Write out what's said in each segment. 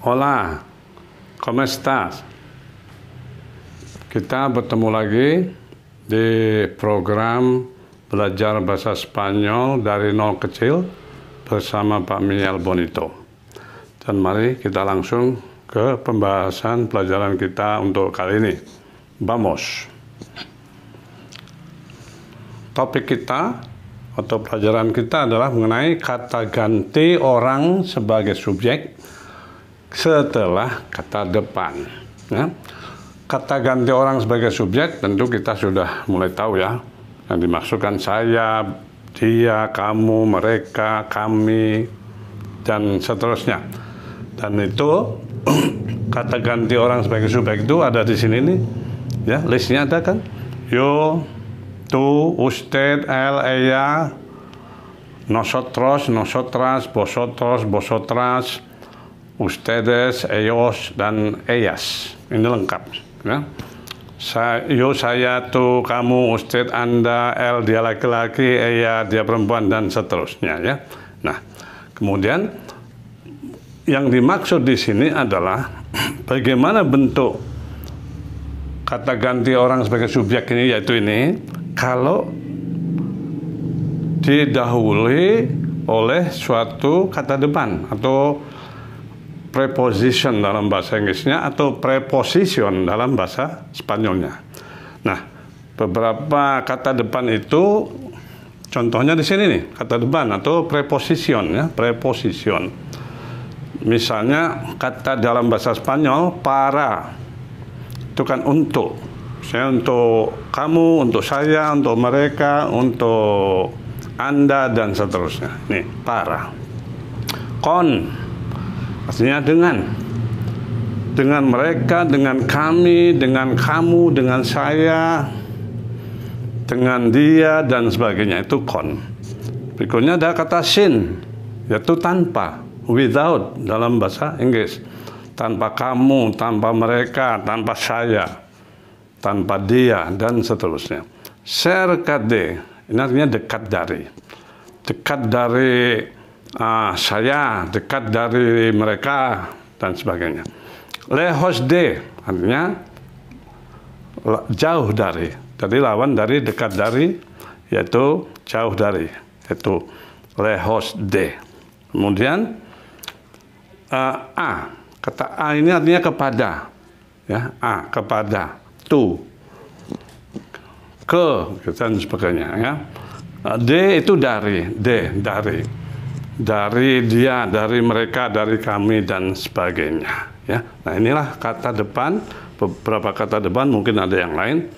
Hola, ¿cómo estás? Kita bertemu lagi di program belajar bahasa Spanyol dari nol kecil bersama Pak Miguel Bonito. Dan mari kita langsung ke pembahasan pelajaran kita untuk kali ini. Vamos. Topik kita atau pelajaran kita adalah mengenai kata ganti orang sebagai subjek setelah kata depan. Ya. Kata ganti orang sebagai subjek tentu kita sudah mulai tahu ya. Yang dimaksudkan saya, dia, kamu, mereka, kami, dan seterusnya. Dan itu kata ganti orang sebagai subjek itu ada di sini nih. Ya, listnya ada kan? Yo, tú, usted, él, ella, nosotros, nosotras, vosotros, vosotras, ustedes, ellos, dan ellas. Ini lengkap ya. Yo, saya, tu, kamu, usted, anda, el, dia laki-laki, ella, dia perempuan, dan seterusnya ya. Nah, kemudian yang dimaksud di sini adalah bagaimana bentuk kata ganti orang sebagai subjek ini, yaitu ini kalau didahului oleh suatu kata depan atau preposition dalam bahasa Inggrisnya atau preposition dalam bahasa Spanyolnya. Nah, beberapa kata depan itu contohnya di sini nih, kata depan atau preposition ya, preposition. Misalnya kata dalam bahasa Spanyol para itu kan untuk. Saya untuk kamu, untuk saya, untuk mereka, untuk Anda dan seterusnya. Nih, para. Con artinya dengan mereka, dengan kami, dengan kamu, dengan saya, dengan dia, dan sebagainya. Itu con. Berikutnya ada kata sin, yaitu tanpa, without dalam bahasa Inggris. Tanpa kamu, tanpa mereka, tanpa saya, tanpa dia, dan seterusnya. Cerca de, ini artinya dekat dari. Dekat dari saya, dekat dari mereka, dan sebagainya. Lejos de artinya jauh dari. Jadi lawan dari dekat dari yaitu jauh dari, yaitu lejos de. Kemudian kata a ini artinya kepada, ya, kepada, tu, ke, dan sebagainya ya. D itu dari, dari dia, dari mereka, dari kami, dan sebagainya ya. Nah, inilah kata depan, beberapa kata depan, mungkin ada yang lain.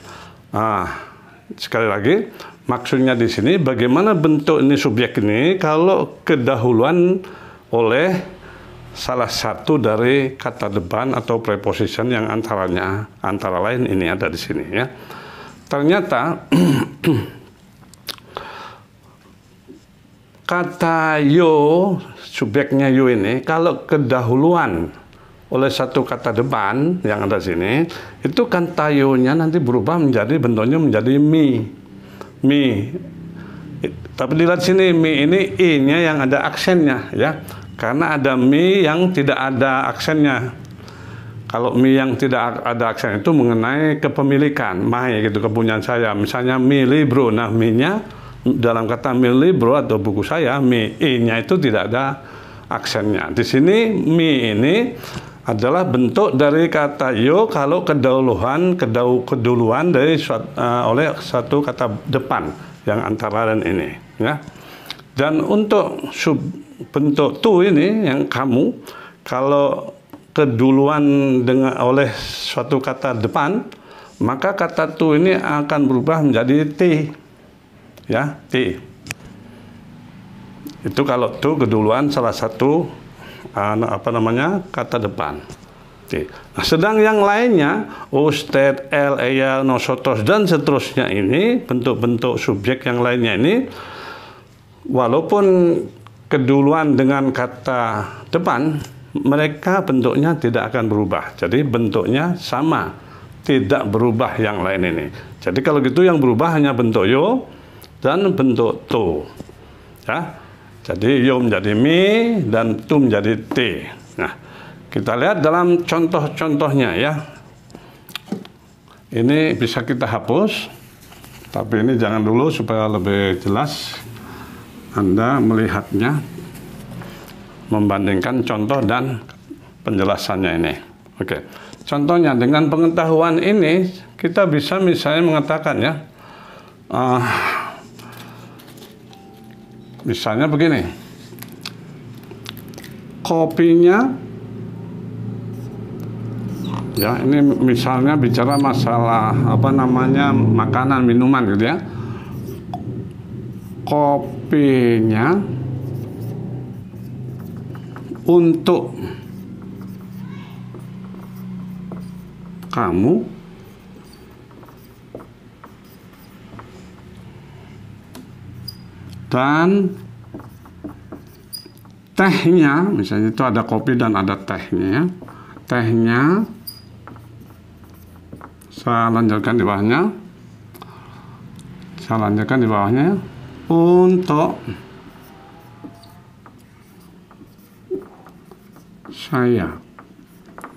Sekali lagi maksudnya di sini bagaimana bentuk ini subjek ini kalau kedahuluan oleh salah satu dari kata depan atau preposition yang antara lain ini ada di sini ya. Ternyata kata yo, subjeknya yo ini kalau kedahuluan oleh satu kata depan yang ada sini, itu kan tayonya nanti berubah menjadi bentuknya menjadi mi. Tapi dilihat sini mi ini i-nya yang ada aksennya ya. Karena ada mi yang tidak ada aksennya. Kalau mi yang tidak ada aksen itu mengenai kepemilikan, mai gitu, kepunyaan saya. Misalnya mi libro, nah mi-nya dalam kata mi libro atau buku saya, mi i-nya itu tidak ada aksennya. Di sini mi ini adalah bentuk dari kata yo kalau keduluan dari oleh satu kata depan yang antara lain ini ya. Dan untuk bentuk tu ini yang kamu kalau keduluan oleh suatu kata depan, maka kata tu ini akan berubah menjadi ti ya, ti. Itu kalau tu keduluan salah satu kata depan. Nah, sedang yang lainnya usted, el, ella, nosotros, dan seterusnya ini bentuk-bentuk subjek yang lainnya ini walaupun keduluan dengan kata depan, mereka bentuknya tidak akan berubah. Jadi bentuknya sama, tidak berubah yang lain ini. Jadi kalau gitu yang berubah hanya bentuk yo dan bentuk tu. Ya. Jadi yo menjadi mi dan tu menjadi t. Nah, Kita lihat dalam contoh-contohnya ya. Ini bisa kita hapus, tapi ini jangan dulu supaya lebih jelas Anda melihatnya, membandingkan contoh dan penjelasannya ini. Oke, contohnya dengan pengetahuan ini kita bisa misalnya mengatakan ya, misalnya begini, kopinya. Ya, ini misalnya bicara masalah apa namanya makanan, minuman gitu ya. Kopinya untuk kamu dan tehnya, misalnya itu ada kopi dan ada tehnya. Tehnya saya lanjutkan di bawahnya. Untuk saya.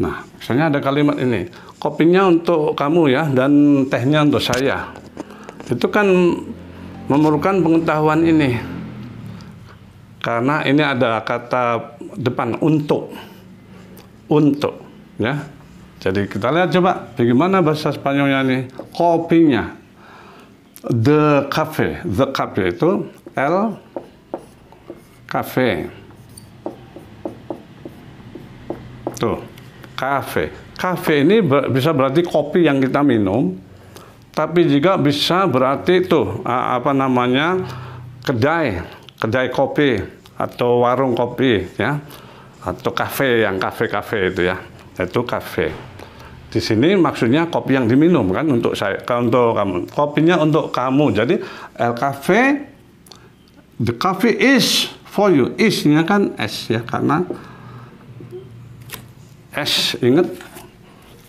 Nah, misalnya ada kalimat ini, kopinya untuk kamu ya, dan tehnya untuk saya. Itu kan memerlukan pengetahuan ini. Karena ini ada kata depan untuk ya. Jadi kita lihat coba bagaimana bahasa Spanyolnya nih. Kopinya, the cafe itu el cafe. Tuh, cafe ini bisa berarti kopi yang kita minum, tapi juga bisa berarti tuh apa namanya kedai kopi atau warung kopi ya, atau kafe yang kafe itu ya, itu kafe. Di sini maksudnya kopi yang diminum kan, untuk saya, untuk kamu. Kopinya untuk kamu. Jadi el cafe, the coffee is for you. Is-nya kan S ya, karena S, ingat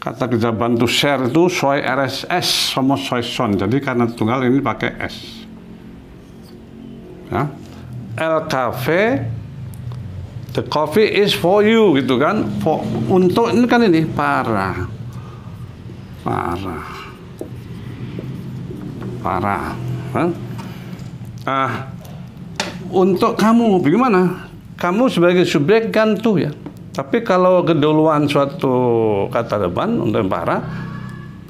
kata kerja bantu share itu soy RSS sama soy son. Jadi karena tunggal ini pakai S. Ya. El cafe, the coffee is for you gitu kan. Untuk ini kan ini para. Untuk kamu bagaimana? Kamu sebagai subjek kan tuh ya. Tapi kalau keduluan suatu kata depan untuk para,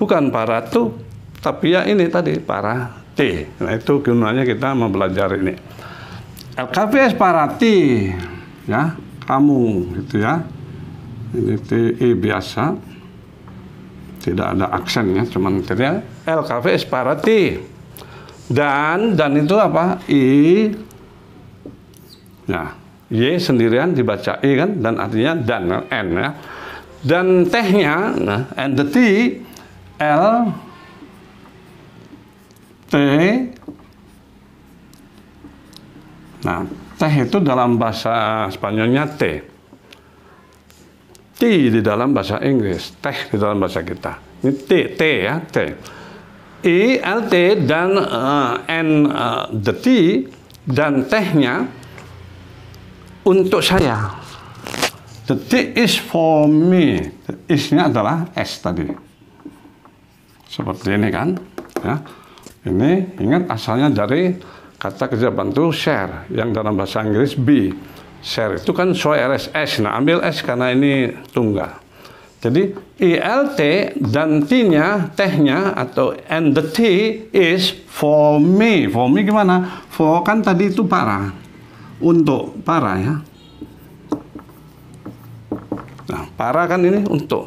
bukan para tuh, tapi ya ini tadi para T. Nah itu gunanya kita mempelajari ini. El café es para ti, ya kamu gitu ya. Ini TI biasa. Tidak ada aksennya, cuman ternyata el cafe es para ti. Dan itu apa? I. Ya, Y sendirian dibaca I kan, dan artinya dan N ya. Dan tehnya, nah, and the T, L, T. Nah, teh itu dalam bahasa Spanyolnya T. T di dalam bahasa Inggris, teh di dalam bahasa kita. Ini T ya, T. I, L, T dan N, the T dan tehnya untuk saya. The T is for me. Is-nya adalah S tadi. Seperti ini kan, ya. Ini ingat asalnya dari kata kerja bantu share yang dalam bahasa Inggris be. Share itu kan soy RSS. Nah, ambil S karena ini tunggal. Jadi ILT dan T-nya, tehnya atau and the T is for me. For me gimana? For kan tadi itu para. Untuk para ya. Nah, para kan ini untuk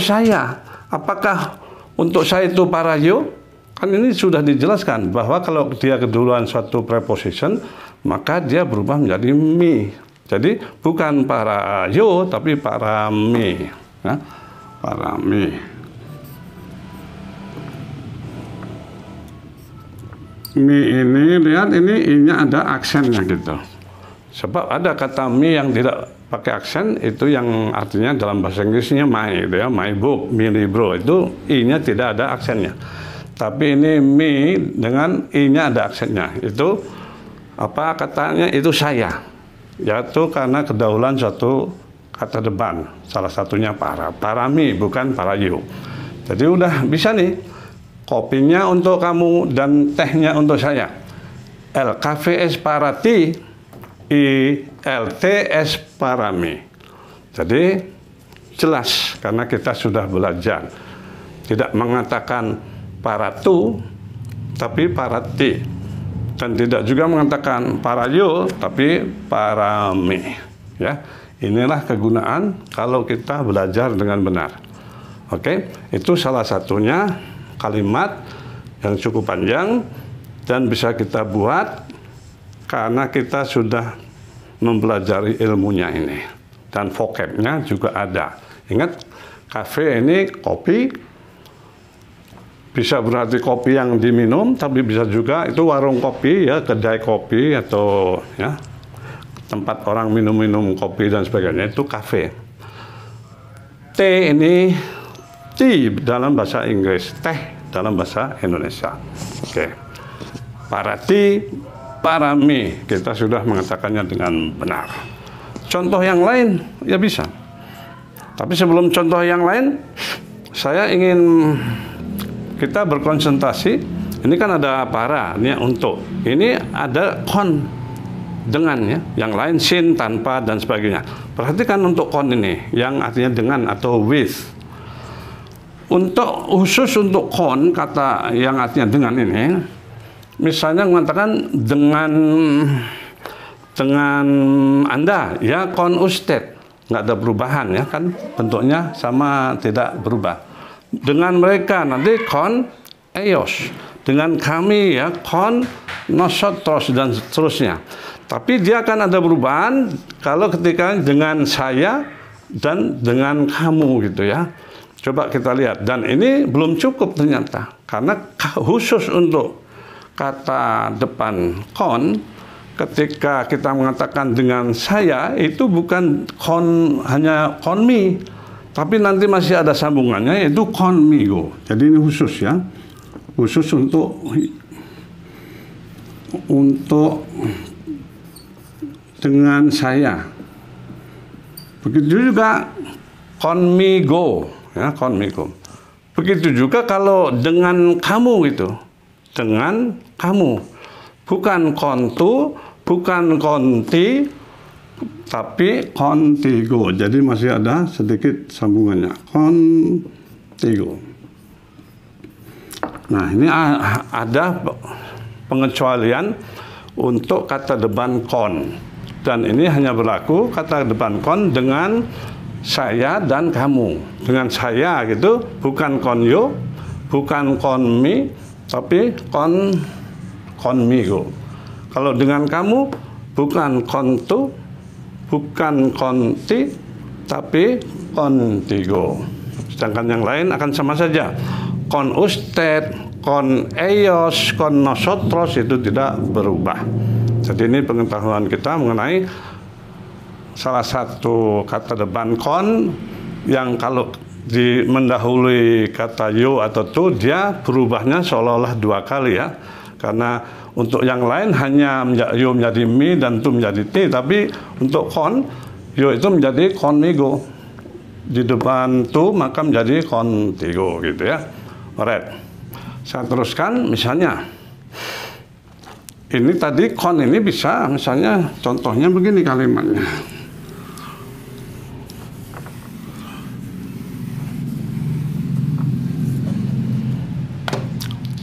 saya. Apakah untuk saya itu para you? Kan ini sudah dijelaskan bahwa kalau dia keduluan suatu preposition, maka dia berubah menjadi me. Jadi bukan para you, tapi para me. Ya, para me. Me ini, lihat ini I-nya ada aksennya gitu. Sebab ada kata me yang tidak pakai aksen, itu yang artinya dalam bahasa Inggrisnya my, gitu ya, my book, my libro, itu I-nya tidak ada aksennya. Tapi ini me dengan I-nya ada aksennya. Itu apa katanya? Itu saya. Yaitu karena kedahuluan suatu kata depan. Salah satunya parami, bukan parayu. Jadi udah bisa nih, kopinya untuk kamu dan tehnya untuk saya. El cafe es para ti, el té es para mí. Jadi jelas karena kita sudah belajar. Tidak mengatakan para tu, tapi para ti. Dan tidak juga mengatakan para yo, tapi para mí. Ya, inilah kegunaan kalau kita belajar dengan benar. Oke, itu salah satunya kalimat yang cukup panjang dan bisa kita buat karena kita sudah mempelajari ilmunya ini. Dan vocabnya juga ada. Ingat, cafe ini kopi, bisa berarti kopi yang diminum, tapi bisa juga itu warung kopi, ya, kedai kopi atau ya tempat orang minum-minum kopi dan sebagainya, itu cafe. Teh ini tea dalam bahasa Inggris, teh dalam bahasa Indonesia. Oke. Para ti, para mi, kita sudah mengatakannya dengan benar. Contoh yang lain ya bisa. Tapi sebelum contoh yang lain, saya ingin kita berkonsentrasi. Ini kan ada para, ini untuk. Ini ada kon dengan, ya. Yang lain sin, tanpa dan sebagainya. Perhatikan untuk kon ini yang artinya dengan atau with. Khusus untuk kon, kata yang artinya dengan ini, misalnya mengatakan dengan Anda, ya, kon usted, nggak ada perubahan, ya kan, bentuknya sama, tidak berubah. Dengan mereka nanti kon ellos, dengan kami, ya, kon nosotros dan seterusnya. Tapi dia akan ada perubahan kalau ketika dengan saya dan dengan kamu, gitu ya. Coba kita lihat, dan ini belum cukup ternyata, karena khusus untuk kata depan kon, ketika kita mengatakan dengan saya, itu bukan kon, hanya konmi, tapi nanti masih ada sambungannya, yaitu konmigo. Jadi ini khusus, ya, khusus untuk dengan saya. Begitu juga konmigo. Ya, konmigo. Begitu juga kalau dengan kamu gitu, dengan kamu, bukan kontu, bukan konti, tapi kontigo. Jadi masih ada sedikit sambungannya, kontigo. Nah, ini ada pengecualian untuk kata depan kon, dan ini hanya berlaku kata depan kon dengan saya dan kamu. Dengan saya gitu, bukan konyo, bukan konmi, tapi konmigo. Kalau dengan kamu, bukan kontu, bukan konti, tapi kontigo. Sedangkan yang lain akan sama saja. Con usted, con ellos, con nosotros, itu tidak berubah. Jadi ini pengetahuan kita mengenai salah satu kata depan kon yang kalau mendahului kata yo atau tu, dia berubahnya seolah-olah dua kali, ya. Karena untuk yang lain hanya yo menjadi mi dan tu menjadi ti, tapi untuk kon, yo itu menjadi konmigo. Di depan tu maka menjadi kontigo, gitu ya. Alright. Saya teruskan, misalnya ini tadi kon ini bisa, misalnya contohnya begini kalimatnya.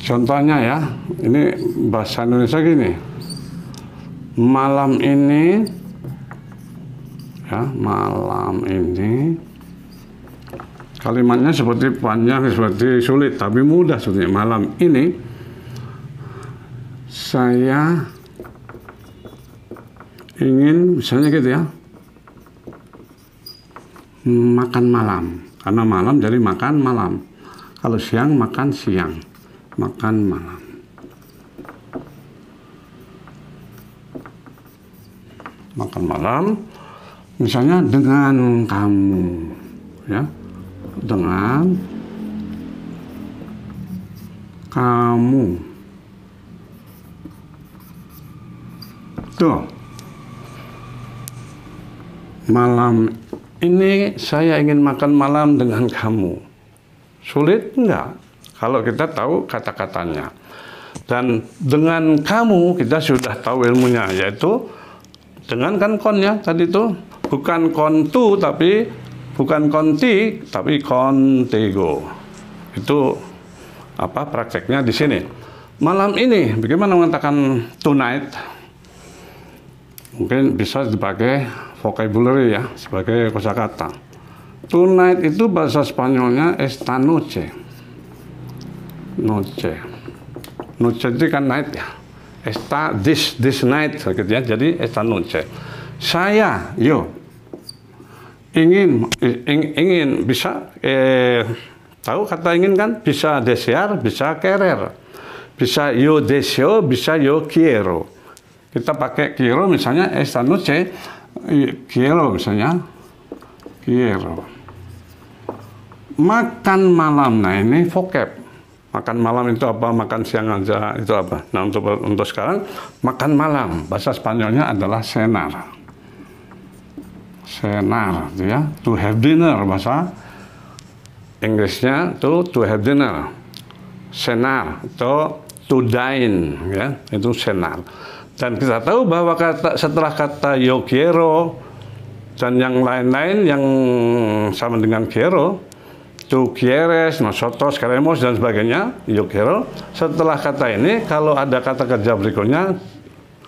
Contohnya, ya, ini bahasa Indonesia gini. Malam ini, ya, malam ini. Kalimatnya seperti panjang, seperti sulit, tapi mudah sebetulnya. Malam ini saya ingin, misalnya gitu, ya, makan malam. Karena malam jadi makan malam. Kalau siang makan siang. Makan malam. Makan malam, misalnya dengan kamu, ya, dengan kamu. Tuh, malam ini saya ingin makan malam dengan kamu. Sulit? Enggak. Kalau kita tahu kata-katanya. Dan dengan kamu kita sudah tahu ilmunya, yaitu dengan kan konnya tadi itu bukan kontu tapi bukan konti tapi kontego. Itu apa prakteknya di sini. Malam ini bagaimana mengatakan tonight? Mungkin bisa dipakai vocabulary ya sebagai kosakata. Tonight itu bahasa Spanyolnya esta noche. Noche. Noche itu kan night ya. Esta this night gitu ya. Jadi esta noche. Saya ingin bisa tahu kata ingin kan bisa desear, bisa querer. Bisa yo deseo, bisa yo quiero. Kita pakai quiero misalnya esta noche, quiero misalnya, quiero. Makan malam, nah ini vocab. Makan malam itu apa? Makan siang aja itu apa? Nah untuk sekarang makan malam bahasa Spanyolnya adalah cenar. Cenar, ya. To have dinner bahasa Inggrisnya to have dinner. Cenar atau to dine, ya, itu cenar. Dan kita tahu bahwa setelah kata yo quiero dan yang lain-lain yang sama dengan quiero, tu quieres, nosotros queremos dan sebagainya, yo quiero. Setelah kata ini, kalau ada kata kerja berikutnya,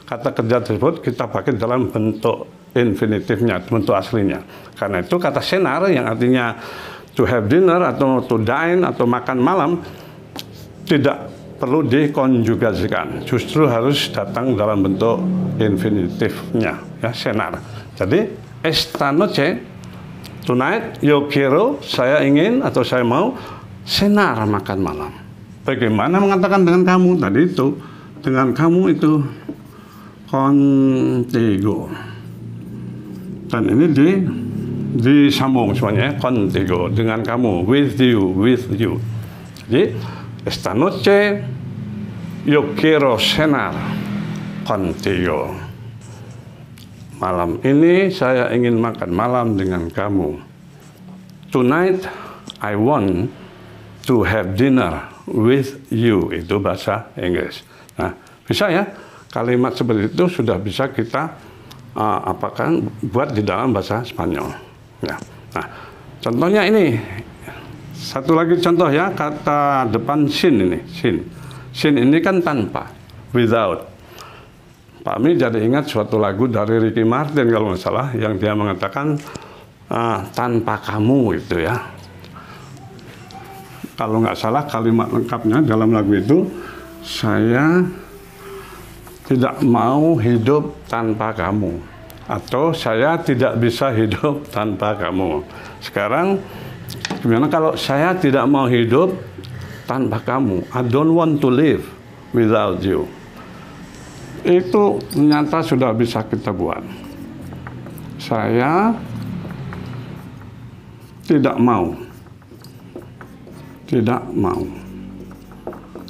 kata kerja tersebut kita pakai dalam bentuk infinitifnya, bentuk aslinya. Karena itu kata cenar yang artinya to have dinner atau to dine atau makan malam tidak perlu dikonjugasikan, justru harus datang dalam bentuk infinitifnya, ya, cenar. Jadi esta noche, tonight, yo quiero, saya ingin atau saya mau cenar makan malam. Bagaimana mengatakan dengan kamu tadi itu? Dengan kamu itu contigo. Dan ini disambung semuanya, contigo, dengan kamu, with you. Jadi esta noche yo quiero cenar contigo. Malam ini saya ingin makan malam dengan kamu. Tonight I want to have dinner with you. Itu bahasa Inggris. Nah, bisa ya kalimat seperti itu sudah bisa kita apakan buat di dalam bahasa Spanyol. Ya. Nah, contohnya ini. Satu lagi contoh ya, kata depan sin ini, sin. Sin ini kan tanpa, without. Pak Mi jadi ingat suatu lagu dari Ricky Martin kalau nggak salah, yang dia mengatakan tanpa kamu itu ya. Kalau nggak salah kalimat lengkapnya dalam lagu itu, saya tidak mau hidup tanpa kamu. Atau saya tidak bisa hidup tanpa kamu. Sekarang gimana kalau saya tidak mau hidup tanpa kamu? I don't want to live without you. Itu ternyata sudah bisa kita buat. Saya tidak mau. Tidak mau.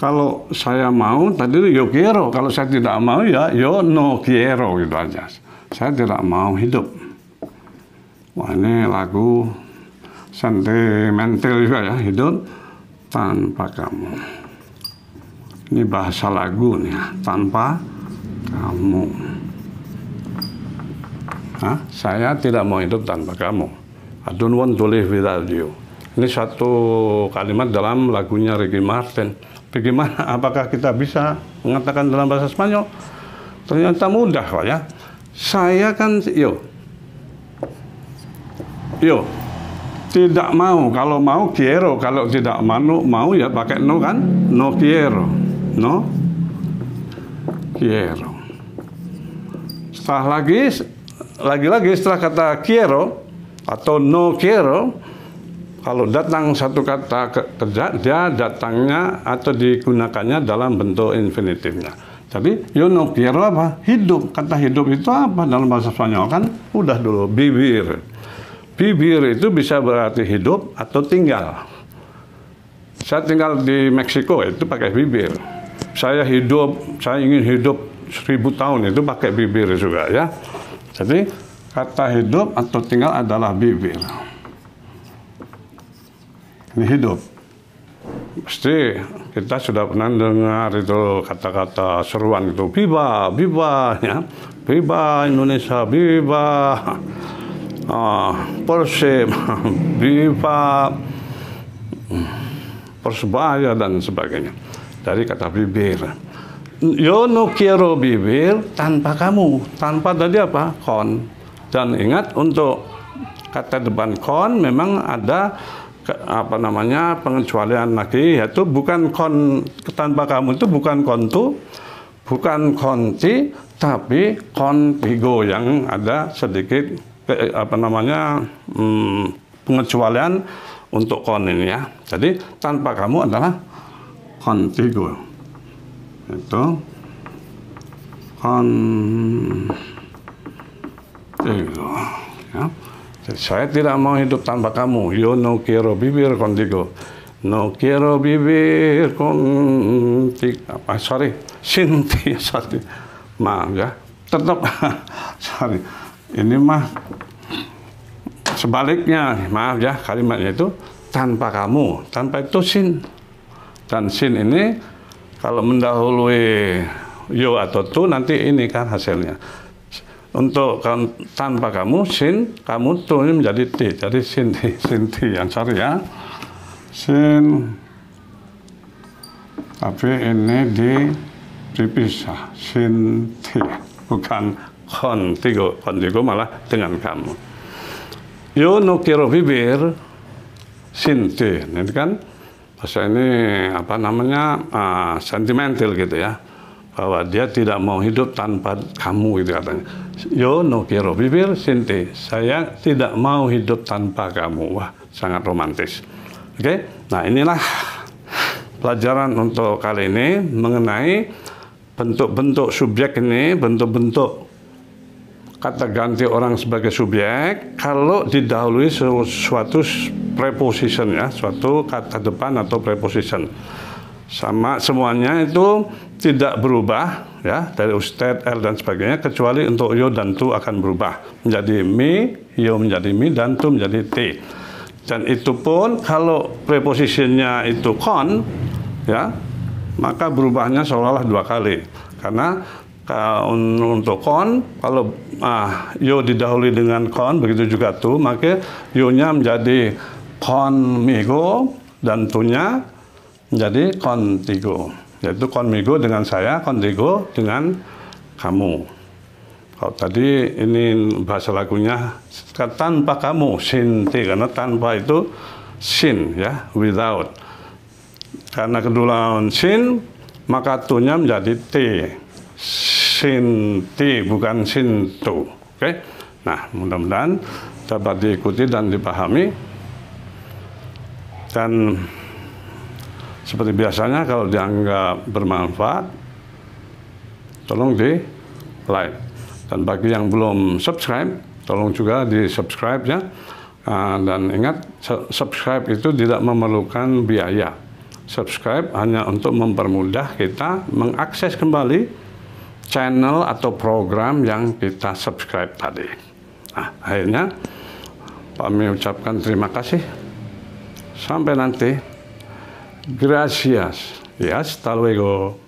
Kalau saya mau, tadi yo quiero. Kalau saya tidak mau, ya yo no quiero gitu aja. Saya tidak mau hidup. Wah, ini lagu sentimental juga ya, hidup tanpa kamu. Ini bahasa lagu nih, tanpa kamu. Saya tidak mau hidup tanpa kamu. I don't want to live without you. Ini satu kalimat dalam lagunya Ricky Martin. Bagaimana? Apakah kita bisa mengatakan dalam bahasa Spanyol? Ternyata mudah kok ya. Saya kan yo tidak mau. Kalau mau quiero, kalau tidak mau ya pakai no kan, no quiero, no quiero. Setelah lagi setelah kata quiero atau no quiero, kalau datang satu kata kerja, dia datangnya atau digunakannya dalam bentuk infinitifnya. Jadi yo no quiero apa? Hidup. Kata hidup itu apa dalam bahasa Spanyol kan? Udah dulu, vivir. Vivir itu bisa berarti hidup atau tinggal. Saya tinggal di Meksiko itu pakai vivir. Saya ingin hidup 1000 tahun itu pakai vivir juga ya. Jadi Kata hidup atau tinggal adalah bibir. Ini hidup. Pasti kita sudah pernah dengar itu kata-kata seruan itu, viva, viva, ya, viva Indonesia, viva Persib, viva Persebaya dan sebagainya. Dari kata bibir. Yo no quiero vivir tanpa kamu, tanpa tadi apa? Kon. Dan ingat untuk kata depan kon memang ada pengecualian lagi, yaitu bukan kon tanpa kamu itu bukan kontu, bukan konti, tapi kontigo yang ada sedikit pengecualian untuk kon ini ya. Jadi tanpa kamu adalah kontigo. Itu kontigo ya. Saya tidak mau hidup tanpa kamu. Yo no quiero vivir contigo. No quiero vivir contigo. Sinti. Sorry. Maaf ya. Tetap. Sorry. Ini mah sebaliknya. Maaf ya. Kalimatnya itu tanpa kamu. Tanpa itu sin. Dan sin ini kalau mendahului yo atau tu nanti ini kan hasilnya. Untuk tanpa kamu, sin, kamu tuh ini menjadi ti. Jadi sinti yang sorry ya. Sin. Tapi ini dipisah. Sinti. Bukan contigo. Contigo malah dengan kamu. Yo no quiero vivir sinti. Ini kan bahasa ini sentimental gitu ya. Bahwa dia tidak mau hidup tanpa kamu gitu katanya. Yo no quiero vivir sin ti. Saya tidak mau hidup tanpa kamu. Wah, sangat romantis. Oke, nah inilah pelajaran untuk kali ini mengenai bentuk-bentuk subjek ini, bentuk-bentuk kata ganti orang sebagai subjek kalau didahului suatu preposition ya, suatu kata depan atau preposition. Sama semuanya itu tidak berubah ya dari usted, l dan sebagainya kecuali untuk yo dan tu akan berubah menjadi mi, yo menjadi mi dan tu menjadi ti. Dan itu pun kalau prepositionnya itu kon ya maka berubahnya seolah-olah 2 kali karena untuk kon kalau yo didahului dengan kon begitu juga tu maka yo-nya menjadi conmigo dan tu-nya menjadi contigo, yaitu conmigo dengan saya, contigo dengan kamu. Kalau tadi ini bahasa lagunya tanpa kamu, sinti, karena tanpa itu sin ya, without. Karena kedua sin, maka tu-nya menjadi ti, sinti bukan sintu. Oke, nah mudah-mudahan dapat diikuti dan dipahami. Dan seperti biasanya kalau dianggap bermanfaat, tolong di like. Dan bagi yang belum subscribe, tolong juga di subscribe ya. Dan ingat, subscribe itu tidak memerlukan biaya. Subscribe hanya untuk mempermudah kita mengakses kembali channel atau program yang kita subscribe tadi. Nah, akhirnya kami ucapkan terima kasih. Sampai nanti. Gracias y hasta luego.